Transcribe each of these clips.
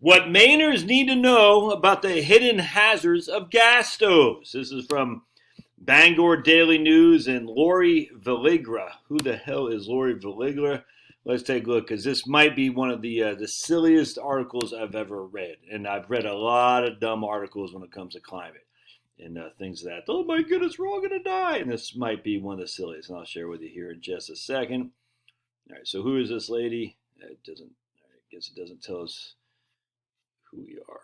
What Mainers need to know about the hidden hazards of gas stoves. This is from Bangor Daily News and Lori Villigra. Who the hell is Lori Villigra? Let's take a look, because this might be one of the silliest articles I've ever read. And I've read a lot of dumb articles when it comes to climate and things that, oh my goodness, we're all going to die. And this might be one of the silliest, and I'll share with you here in just a second. All right, so who is this lady? It doesn't, I guess it doesn't tell us who we are.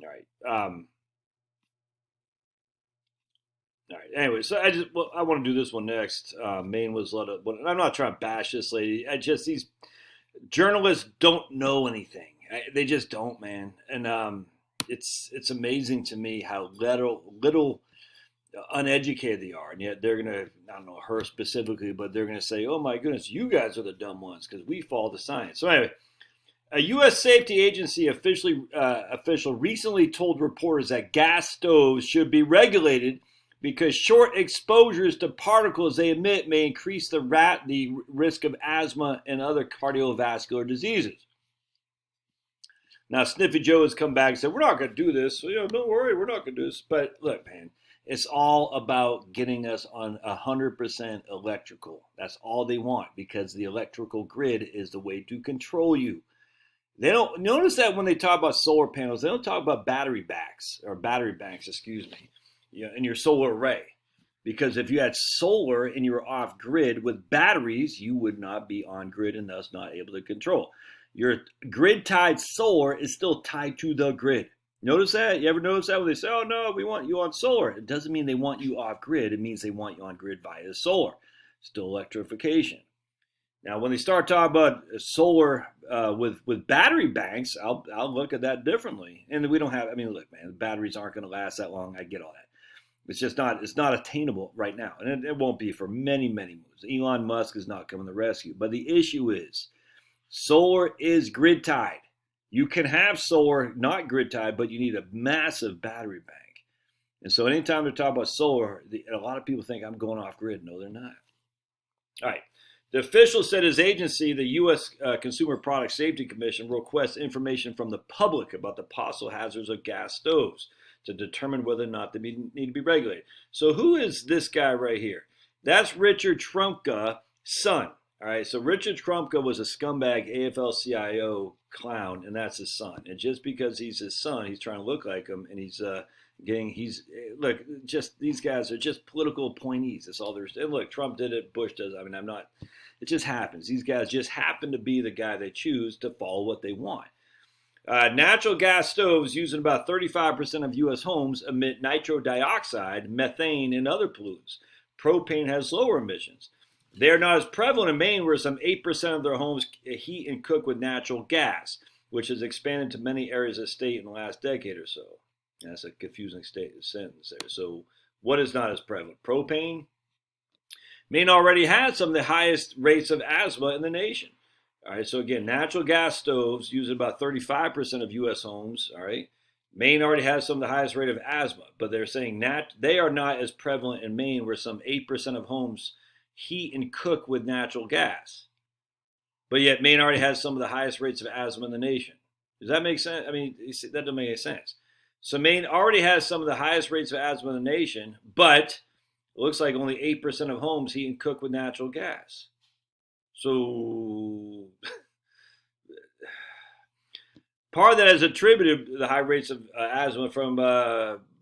All right. All right. Anyway, so I want to do this one next. Maine was let up. I'm not trying to bash this lady. These journalists don't know anything. They just don't, man. And it's amazing to me how little uneducated they are, and yet they're gonna, I don't know her specifically, but they're gonna say, "Oh my goodness, you guys are the dumb ones because we follow the science." So anyway. A U.S. safety agency official recently told reporters that gas stoves should be regulated because short exposures to particles they emit may increase the risk of asthma and other cardiovascular diseases. Now, Sniffy Joe has come back and said, we're not going to do this. So, don't worry, we're not going to do this. But look, man, it's all about getting us on 100% electrical. That's all they want, because the electrical grid is the way to control you. They don't notice that when they talk about solar panels, they don't talk about battery banks, in your solar array. Because if you had solar and you were off grid with batteries, you would not be on grid and thus not able to control. Your grid tied solar is still tied to the grid. Notice that? You ever notice that when they say, oh no, we want you on solar? It doesn't mean they want you off grid. It means they want you on grid via solar. Still electrification. Now, when they start talking about solar with battery banks, I'll look at that differently. And we don't have, look, man, the batteries aren't going to last that long. I get all that. It's not attainable right now. And it won't be for many, many moves. Elon Musk is not coming to the rescue. But the issue is solar is grid tied. You can have solar not grid tied, but you need a massive battery bank. And so anytime they talk about solar, a lot of people think I'm going off grid. No, they're not. All right. The official said his agency, the U.S. Consumer Product Safety Commission, requests information from the public about the possible hazards of gas stoves to determine whether or not they need to be regulated. So who is this guy right here? That's Richard Trumka's son. All right, so Richard Trumka was a scumbag AFL-CIO clown, and that's his son. And just because he's his son, he's trying to look like him, and look, just these guys are just political appointees. That's all there's. And look, Trump did it, Bush does. It just happens. These guys just happen to be the guy they choose to follow what they want. Natural gas stoves used in about 35% of U.S. homes emit nitrous dioxide, methane, and other pollutants. Propane has lower emissions. They are not as prevalent in Maine, where some 8% of their homes heat and cook with natural gas, which has expanded to many areas of the state in the last decade or so. That's a confusing sentence there. So what is not as prevalent? Propane? Maine already has some of the highest rates of asthma in the nation. All right, so again, natural gas stoves use about 35% of U.S. homes. All right, Maine already has some of the highest rate of asthma, but they're saying they are not as prevalent in Maine, where some 8% of homes heat and cook with natural gas. But yet Maine already has some of the highest rates of asthma in the nation. Does that make sense? That doesn't make any sense. So Maine already has some of the highest rates of asthma in the nation, but it looks like only 8% of homes heat and cook with natural gas. So part of that is attributed to the high rates of asthma from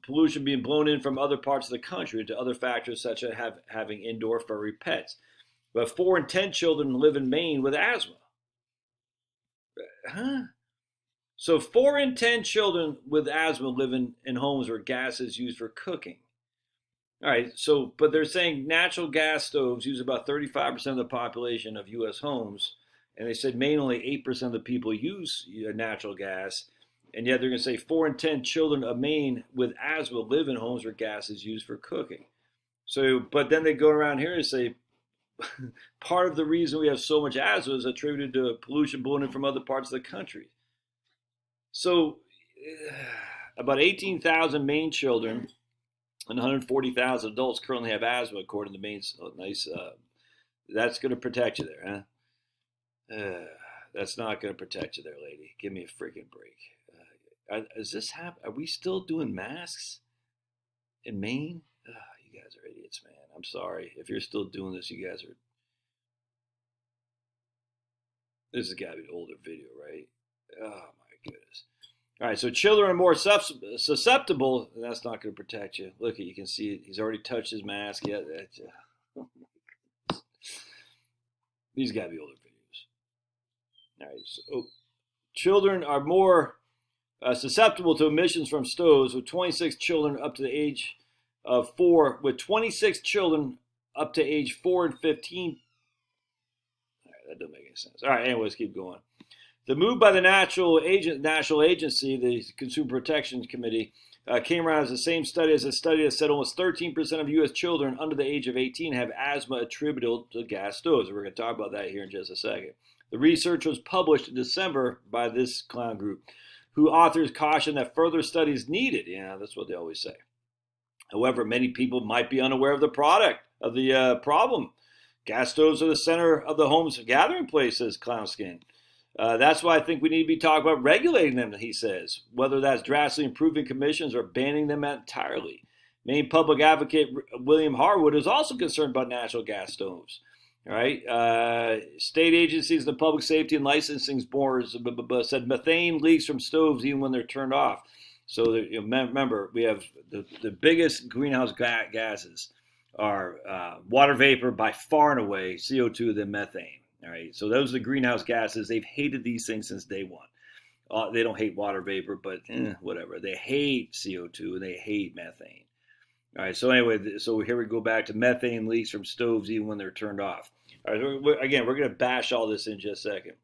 pollution being blown in from other parts of the country, to other factors such as having indoor furry pets. But 4 in 10 children live in Maine with asthma. Huh? So 4 in 10 children with asthma live in homes where gas is used for cooking. All right, so, but they're saying natural gas stoves use about 35% of the population of U.S. homes, and they said Maine only 8% of the people use natural gas, and yet they're going to say 4 in 10 children of Maine with asthma live in homes where gas is used for cooking. So, but then they go around here and say part of the reason we have so much asthma is attributed to pollution blown in from other parts of the country. So, about 18,000 Maine children and 140,000 adults currently have asthma, according to Maine's that's going to protect you there, huh? That's not going to protect you there, lady. Give me a freaking break. Is this happen? Are we still doing masks in Maine? Ugh, you guys are idiots, man. I'm sorry if you're still doing this. You guys are. This has got to be an older video, right? Oh my goodness. All right, so children are more susceptible. That's not going to protect you. Look, you can see it. He's already touched his mask. Yeah, these got to be older videos. All right, so children are more susceptible to emissions from stoves, with 26 children up to the age of 4, with 26 children up to age 4 and 15. All right, that doesn't make any sense. All right, anyways, keep going. The move by the National Agency, the Consumer Protection Committee, came around as the same study as a study that said almost 13% of U.S. children under the age of 18 have asthma attributable to gas stoves. We're going to talk about that here in just a second. The research was published in December by this clown group, who authors caution that further studies needed. Yeah, that's what they always say. However, many people might be unaware of the problem. Gas stoves are the center of the home's gathering place, says Clownskin. That's why I think we need to be talking about regulating them, he says, whether that's drastically improving commissions or banning them entirely. Maine public advocate William Harwood is also concerned about natural gas stoves. All right. State agencies, the Public Safety and Licensing Board said methane leaks from stoves even when they're turned off. So remember, we have the biggest greenhouse gases are water vapor by far and away, CO2, then methane. All right, so those are the greenhouse gases. They've hated these things since day one. They don't hate water vapor, but whatever. They hate CO2 and they hate methane. All right, so anyway, so here we go back to methane leaks from stoves even when they're turned off. All right, again, we're going to bash all this in just a second.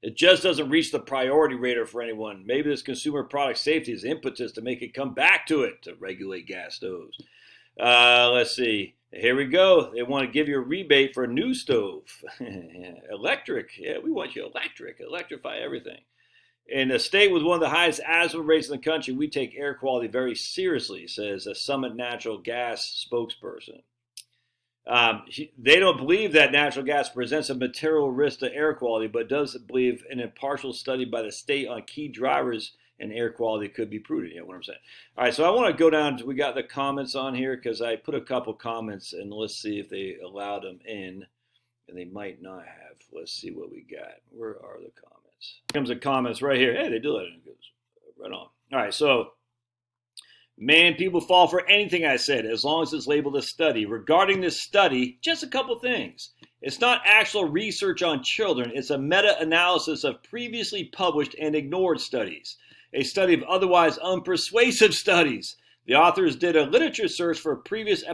It just doesn't reach the priority radar for anyone. Maybe this consumer product safety is impetus to make it come back to it to regulate gas stoves. Let's see. Here we go. They want to give you a rebate for a new stove. Electric. Yeah, we want you electric. Electrify everything. In a state with one of the highest asthma rates in the country, we take air quality very seriously, says a Summit Natural Gas spokesperson. They don't believe that natural gas presents a material risk to air quality, but does believe an impartial study by the state on key drivers and air quality could be prudent. You know what I'm saying? All right, so I want to go down to, we got the comments on here because I put a couple comments and let's see if they allowed them in, and they might not have. Let's see what we got. Where are the comments? Here comes the comments right here. Hey, they do let it in. Right on. All right, so man, people fall for anything I said as long as it's labeled a study. Regarding this study, just a couple things. It's not actual research on children. It's a meta-analysis of previously published and ignored studies. A study of otherwise unpersuasive studies. The authors did a literature search for previous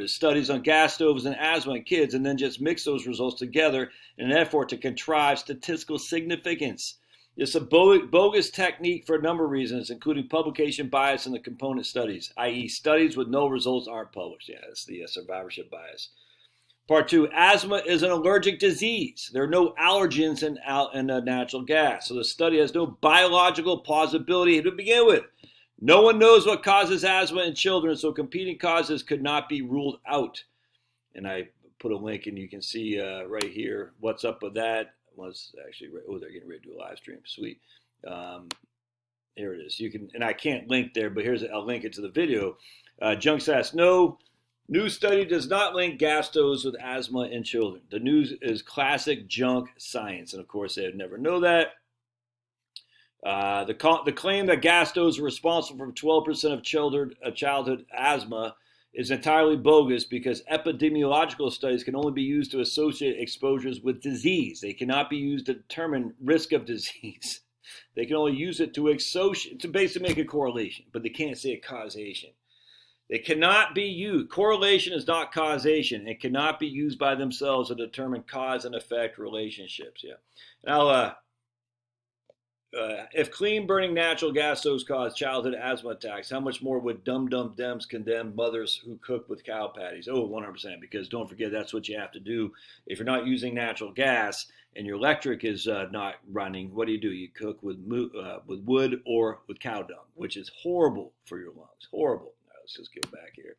studies on gas stoves and asthma in kids, and then just mixed those results together in an effort to contrive statistical significance. It's a bogus technique for a number of reasons, including publication bias in the component studies, i.e. studies with no results aren't published. Yeah, that's the survivorship bias. Part 2, asthma is an allergic disease. There are no allergens in natural gas, so the study has no biological plausibility to begin with. No one knows what causes asthma in children, so competing causes could not be ruled out. And I put a link, and you can see right here what's up with that. Was actually, they're getting ready to do a live stream. Sweet. Here it is. You can, and I can't link there, but I'll link it to the video. Junk says, no. New study does not link gas stoves with asthma in children. The news is classic junk science, and of course they would never know that. The claim that gas stoves are responsible for 12% of childhood asthma is entirely bogus because epidemiological studies can only be used to associate exposures with disease. They cannot be used to determine risk of disease. They can only use it to basically make a correlation, but they can't say a causation. It cannot be used. Correlation is not causation. It cannot be used by themselves to determine cause and effect relationships. Yeah. Now, if clean burning natural gas stoves cause childhood asthma attacks, how much more would dumb Dems condemn mothers who cook with cow patties? Oh, 100%. Because don't forget, that's what you have to do. If you're not using natural gas and your electric is not running, what do? You cook with wood or with cow dung, which is horrible for your lungs. Horrible. Let's just get back here.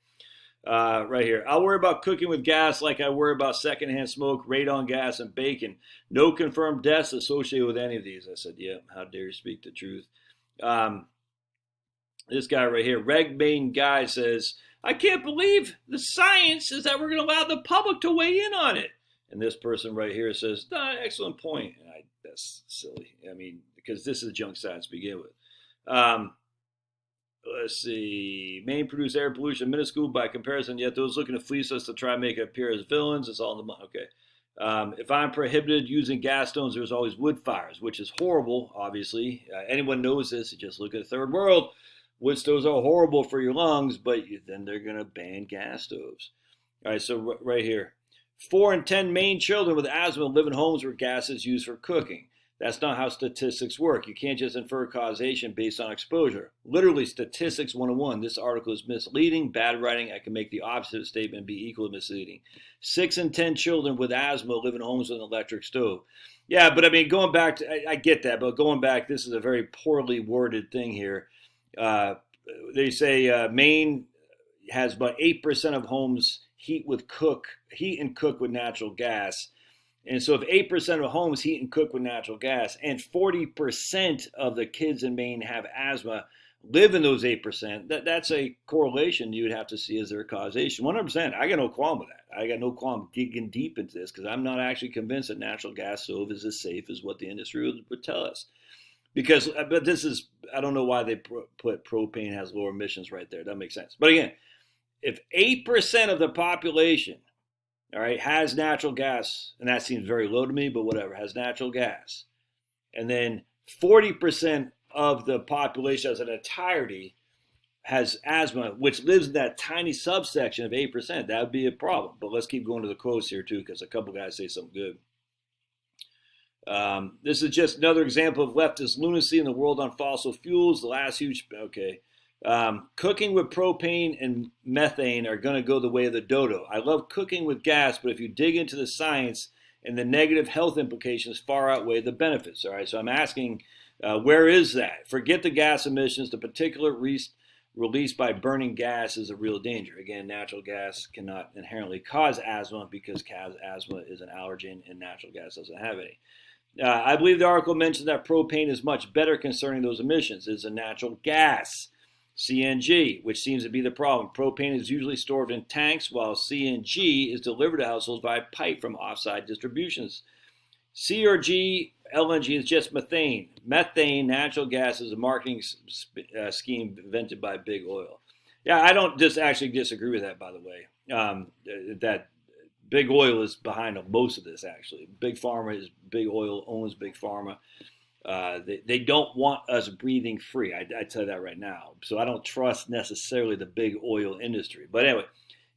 Right here. I'll worry about cooking with gas like I worry about secondhand smoke, radon gas, and bacon. No confirmed deaths associated with any of these. I said, yeah, how dare you speak the truth. Um, this guy right here, Reg Main Guy, says, I can't believe the science is that we're going to allow the public to weigh in on it. And this person right here says, excellent point. And that's silly. I mean, because this is junk science to begin with. Let's see. Maine produced air pollution minuscule by comparison, yet those looking to fleece us to try and make it appear as villains, it's all in the money. Okay. If I'm prohibited using gas stoves, there's always wood fires, which is horrible, obviously. Anyone knows this. You just look at the third world. Wood stoves are horrible for your lungs, but then they're going to ban gas stoves. All right, so right here. 4 in 10 Maine children with asthma live in homes where gas is used for cooking. That's not how statistics work. You can't just infer causation based on exposure. Literally, statistics 101. This article is misleading, bad writing. I can make the opposite statement and be equally misleading. 6 in 10 children with asthma live in homes with an electric stove. Yeah, but I mean, going back to, I get that, but going back, this is a very poorly worded thing here. They say Maine has about 8% of homes heat and cook with natural gas. And so if 8% of homes heat and cook with natural gas and 40% of the kids in Maine have asthma, live in those 8%, that's a correlation you would have to see as their causation. 100%. I got no qualm with that. I got no qualm digging deep into this because I'm not actually convinced that natural gas stove is as safe as what the industry would tell us. But this is, I don't know why they put propane has lower emissions right there. That makes sense. But again, if 8% of the population, all right, has natural gas, and that seems very low to me, but whatever, has natural gas, and then 40% of the population as an entirety has asthma, which lives in that tiny subsection of 8%, that would be a problem. But let's keep going to the quotes here, too, because a couple guys say something good. This is just another example of leftist lunacy in the world on fossil fuels. The last huge, okay. Cooking with propane and methane are going to go the way of the dodo. I love cooking with gas, but if you dig into the science and the negative health implications far outweigh the benefits. All right, so I'm asking, where is that? Forget the gas emissions. The particular released by burning gas is a real danger. Again, natural gas cannot inherently cause asthma because asthma is an allergen and natural gas doesn't have any. I believe the article mentioned that propane is much better concerning those emissions. It's a natural gas. CNG, which seems to be the problem. Propane is usually stored in tanks, while CNG is delivered to households via pipe from offsite distributions. C or G, LNG is just methane. Methane, natural gas, is a marketing scheme invented by big oil. Yeah, I don't actually disagree with that, by the way. That big oil is behind most of this, actually. Big Pharma is big oil, owns Big Pharma. They don't want us breathing free. I tell you that right now. So I don't trust necessarily the big oil industry. But anyway,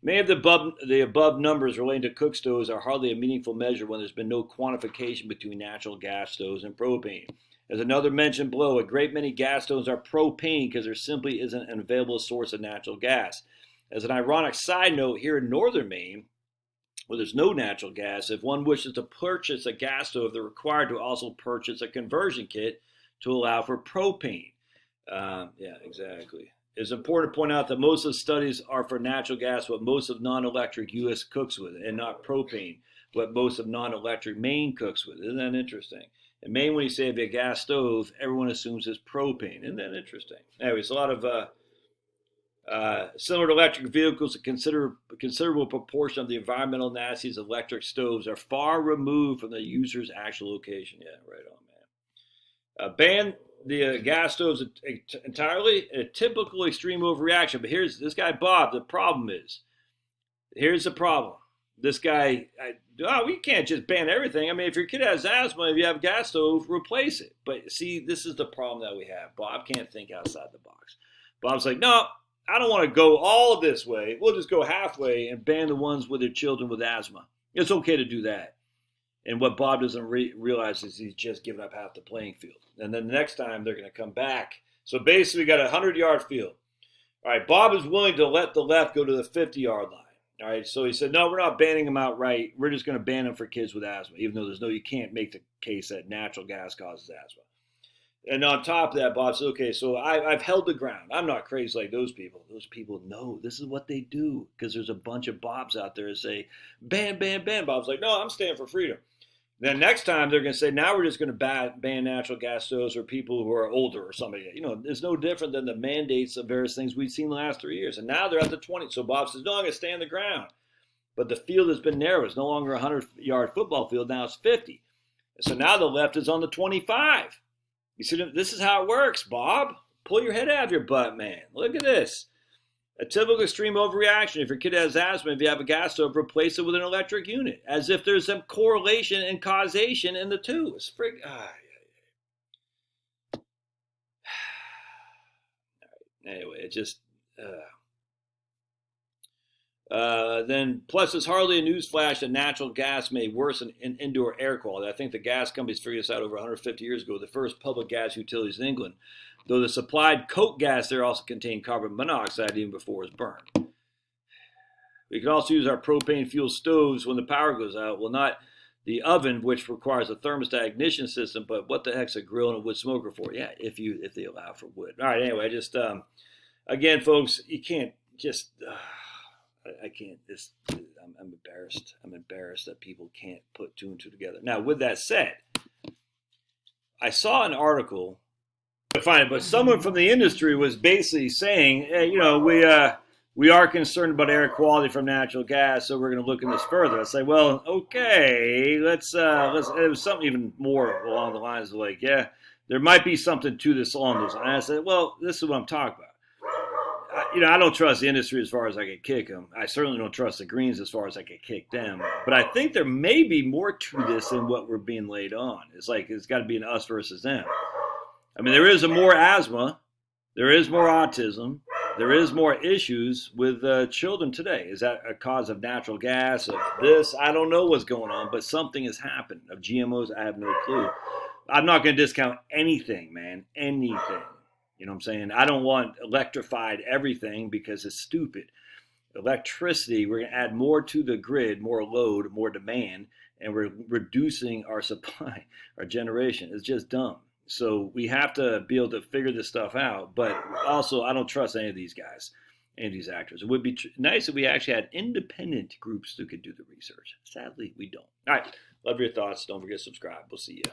many of the above numbers relating to cook stoves are hardly a meaningful measure when there's been no quantification between natural gas stoves and propane. As another mentioned below, a great many gas stoves are propane because there simply isn't an available source of natural gas. As an ironic side note, here in northern Maine, where there's no natural gas, if one wishes to purchase a gas stove, they're required to also purchase a conversion kit to allow for propane. Yeah, exactly. It's important to point out that most of the studies are for natural gas, what most of non-electric U.S. cooks with, and not propane, what most of non-electric Maine cooks with. Isn't that interesting? In Maine, when you say a gas stove, everyone assumes it's propane. Isn't that interesting? Anyway, it's a lot of similar to electric vehicles, a considerable proportion of the environmental nasties of electric stoves are far removed from the user's actual location. Yeah, right on, man. Ban the gas stoves entirely, a typical extreme overreaction. But here's this guy, Bob. Here's the problem. This guy, we can't just ban everything. I mean, if your kid has asthma, if you have a gas stove, replace it. But see, this is the problem that we have. Bob can't think outside the box. Bob's like, no, I don't want to go all this way. We'll just go halfway and ban the ones with their children with asthma. It's okay to do that. And what Bob doesn't realize is he's just giving up half the playing field. And then the next time they're going to come back. So basically, we got a 100-yard field. All right, Bob is willing to let the left go to the 50-yard line. All right, so he said, no, we're not banning them outright. We're just going to ban them for kids with asthma, even though you can't make the case that natural gas causes asthma. And on top of that, Bob says, okay, so I've held the ground. I'm not crazy like those people. Those people know this is what they do because there's a bunch of Bobs out there that say, ban, ban, ban. Bob's like, no, I'm standing for freedom. Then next time they're going to say, now we're just going to ban natural gas stoves for people who are older or somebody. You know, it's no different than the mandates of various things we've seen the last 3 years. And now they're at the 20. So Bob says, no, I'm going to stand the ground. But the field has been narrowed. It's no longer a 100-yard football field. Now it's 50. So now the left is on the 25. You see, this is how it works, Bob. Pull your head out of your butt, man. Look at this. A typical extreme overreaction. If your kid has asthma, if you have a gas stove, replace it with an electric unit. As if there's some correlation and causation in the two. It's Anyway, it just... then, plus, it's hardly a newsflash that natural gas may worsen indoor air quality. I think the gas companies figured this out over 150 years ago, the first public gas utilities in England, though the supplied coke gas there also contained carbon monoxide even before it was burned. We can also use our propane fuel stoves when the power goes out. Well, not the oven, which requires a thermostat ignition system, but what the heck's a grill and a wood smoker for? Yeah, if they allow for wood. All right, anyway, just, again, folks, you can't just... I can't. I'm embarrassed. I'm embarrassed that people can't put two and two together. Now, with that said, I saw an article. Fine, but someone from the industry was basically saying, hey, you know, we are concerned about air quality from natural gas, so we're going to look in this further. I say, well, okay, let's. It was something even more along the lines of like, yeah, there might be something to this along those lines. And I said, well, this is what I'm talking about. I don't trust the industry as far as I can kick them. I certainly don't trust the Greens as far as I can kick them. But I think there may be more to this than what we're being laid on. It's like it's got to be an us versus them. I mean, there is more asthma. There is more autism. There is more issues with children today. Is that a cause of natural gas, of this? I don't know what's going on, but something has happened. Of GMOs, I have no clue. I'm not going to discount anything, man. Anything. You know what I'm saying? I don't want electrified everything because it's stupid. Electricity, we're going to add more to the grid, more load, more demand, and we're reducing our supply, our generation. It's just dumb. So we have to be able to figure this stuff out. But also, I don't trust any of these guys, any of these actors. It would be nice if we actually had independent groups who could do the research. Sadly, we don't. All right. Love your thoughts. Don't forget to subscribe. We'll see you.